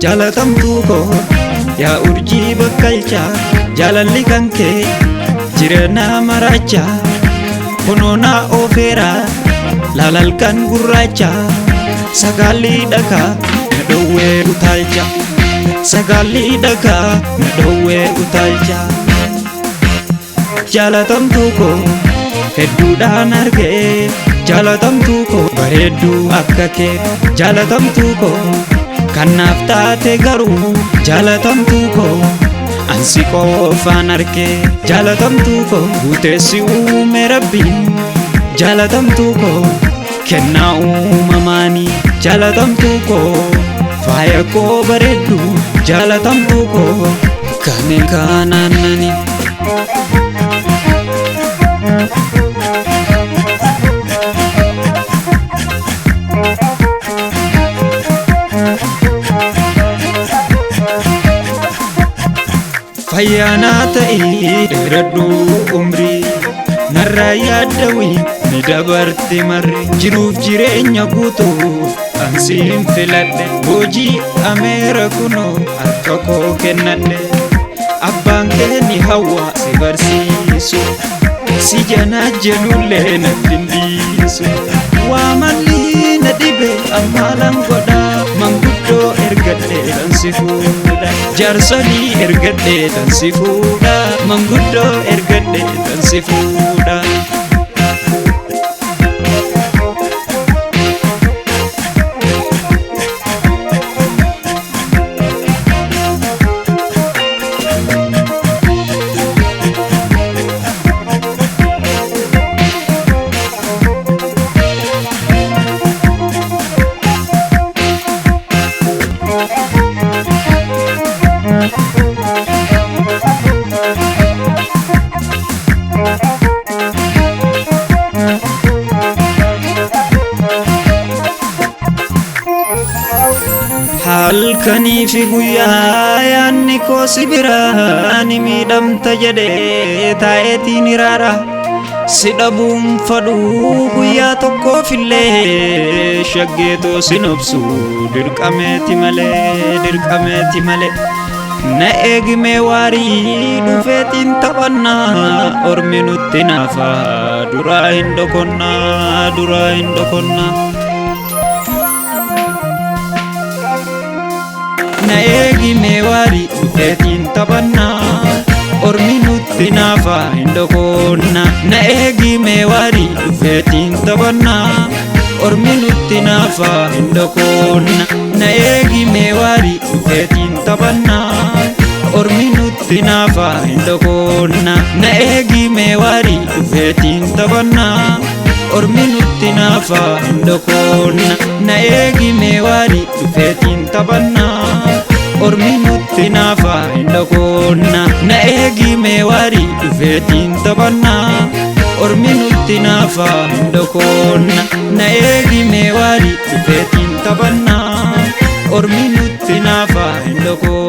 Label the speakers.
Speaker 1: Jaalatamtuu koo yaa urjii bakkalchaa, jaalalli kan kee jireenya marachaa. Kunoo na oofeera laalalkaan gurraacha, sagaalli dhagaa na dhowwee utaalcha, sagaalli dhagaa na dhowwee utaalcha. Jaalatamtuu koo hedduudhaan argee, jaalatamtuu koo bareedduu akka kee, jaalatamtuu koo kanaaf taate garuu, jaalatamtuu koo ansi qofaan argee, jaalatamtuu koo guuteessi uume Rabbii, jaalatamtuu koo kennaa uumamaanii, jaalatamtuu koo faaya koo bareeddu, jaalatamtuu koo kanneen kanaanani. Fayyaanaa ta'ee dheeradhuu umrii, narraa yaaddawii ni dabarte marri. Jiruuf jireenya guutuu ansiin filadhe, hojii ameera kunoo harka koo kennadhe. Abbaan kee ni hawwa si barsiisu, si janaa jedhullee natti hin dhiisu. Waa malli na dhibe ammaalan godhaa, manguddoo ergadhee tan si fuudha, jaarsolii ergadhee tan si fuudha, manguddoo ergadhee tan si fuudha. Halkanii fi guyyaa yaanni koo si biraa ni miidhamta jedhee taa'eetiin iraara. Si dhabuun fadhuu guyyaa tokkoofillee, shaggeetoo sin obsu dirqameeti malee, dirqameeti malee. Na eegimee waarii dhufeetiin taphannaa, ormi nutti naafaa duraa hin dhokonnaa, duraa hin dhokonnaa. Na eegimee waarii dhufeetiin taphannaa, ormi nutti naafaa hin dhokonnaa. Na eegimee waarii dhufeetiin taphannaa, ormi nutti naafaa hin dhokonnaa. Na eegimee waarii dhufeetiin taphannaa, ormi nutti naafaa hin dhokonnaa. Na eegimee waarii dhufeetiin taphannaa, ormi nutti naafaa hin dhokonnaa. Na eegimee waarii dhufeetiin taphannaa, ormi nutti naafaa hin dhokonnaa. Na eegimee waarii dhufeetiin taphannaa, ormi nutti naafaa hin dhokonnaa. Na eegimee waarii dhufeetiin taphannaa, ormi nutti naafaa hin dhokonnaa.